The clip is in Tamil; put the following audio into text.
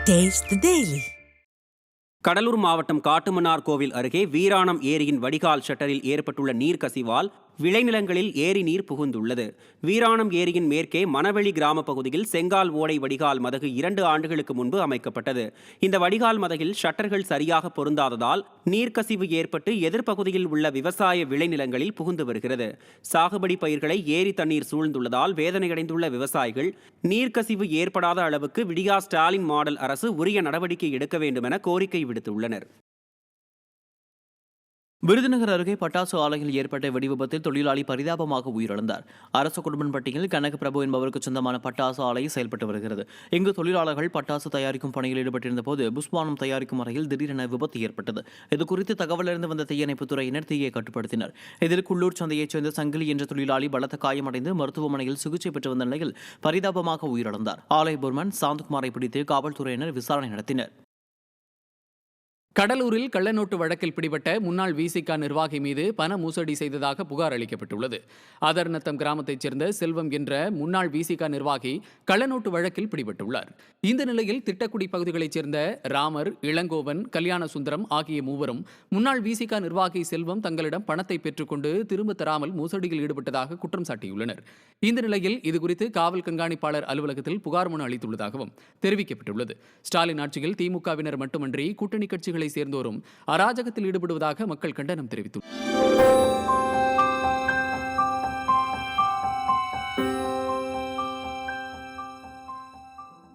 Taste the Daily. கடலூர் மாவட்டம் காட்டுமன்னார் கோவில் அருகே வீராணம் ஏரியின் வடிகால் ஷட்டரில் ஏற்பட்டுள்ள நீர்க்கசிவால் விளைநிலங்களில் ஏரி நீர் புகுந்துள்ளது. வீராணம் ஏரியின் மேற்கே மணவெளி கிராம பகுதியில் செங்கால் ஓடை வடிகால் மதகு 2 ஆண்டுகளுக்கு முன்பு அமைக்கப்பட்டது. இந்த வடிகால் மதகில் ஷட்டர்கள் சரியாக பொருந்தாததால் நீர்க்கசிவு ஏற்பட்டு எதிர்ப்பகுதியில் உள்ள விவசாய விளைநிலங்களில் புகுந்து வருகிறது. சாகுபடி பயிர்களை ஏரி தண்ணீர் சூழ்ந்துள்ளதால் வேதனையடைந்துள்ள விவசாயிகள் நீர்க்கசிவு ஏற்படாத அளவுக்கு விடியா ஸ்டாலின் மாடல் அரசு உரிய நடவடிக்கை எடுக்க வேண்டும் என கோரிக்கை விடுத்துள்ளனர். விருதுநகர் அருகே பட்டாசு ஆலையில் ஏற்பட்ட வெடிவிபத்தில் தொழிலாளி பரிதாபமாக உயிரிழந்தார். அரசு குடும்பம்பட்டியில் கனகபிரபு என்பவருக்கு சொந்தமான பட்டாசு ஆலை செயல்பட்டு வருகிறது. இங்கு தொழிலாளர்கள் பட்டாசு தயாரிக்கும் பணியில் ஈடுபட்டிருந்த போது புஷ்வானம் தயாரிக்கும் அறையில் திடீரென விபத்து ஏற்பட்டது. இதுகுறித்து தகவலறிந்து வந்த தீயணைப்புத் துறையினர் தீயை கட்டுப்படுத்தினர். இதில் குள்ளூர் சந்தையைச் சேர்ந்த சங்கிலி என்ற தொழிலாளி பலத்த காயமடைந்து மருத்துவமனையில் சிகிச்சை பெற்று வந்த நிலையில் பரிதாபமாக உயிரிழந்தார். ஆலை போர்மன் சாந்தகுமாரை பிடித்து காவல்துறையினர் விசாரணை நடத்தினர். கடலூரில் கள்ளநோட்டு வழக்கில் பிடிபட்ட முன்னாள் விசிக நிர்வாகி மீது பண மோசடி செய்ததாக புகார் அளிக்கப்பட்டுள்ளது. ஆதர்நத்தம் கிராமத்தைச் சேர்ந்த செல்வம் என்ற முன்னாள் விசிக நிர்வாகி கள்ளநோட்டு வழக்கில் பிடிபட்டுள்ளார். இந்த நிலையில் திட்டக்குடி பகுதிகளைச் சேர்ந்த ராமர், இளங்கோவன், கல்யாண சுந்தரம் ஆகிய மூவரும் முன்னாள் விசிக நிர்வாகி செல்வம் தங்களிடம் பணத்தை பெற்றுக்கொண்டு திரும்ப தராமல் மோசடியில் ஈடுபட்டதாக குற்றம் சாட்டியுள்ளனர். இந்த நிலையில் இதுகுறித்து காவல் கண்காணிப்பாளர் அலுவலகத்தில் புகார் மனு அளித்துள்ளதாகவும் தெரிவிக்கப்பட்டுள்ளது. ஸ்டாலின் ஆட்சியில் திமுகவினர் மட்டுமன்றி கூட்டணி கட்சிகளை சேர்ந்தோரும் அராஜகத்தில் ஈடுபடுவதாக மக்கள் கண்டனம் தெரிவித்துள்ளனர்.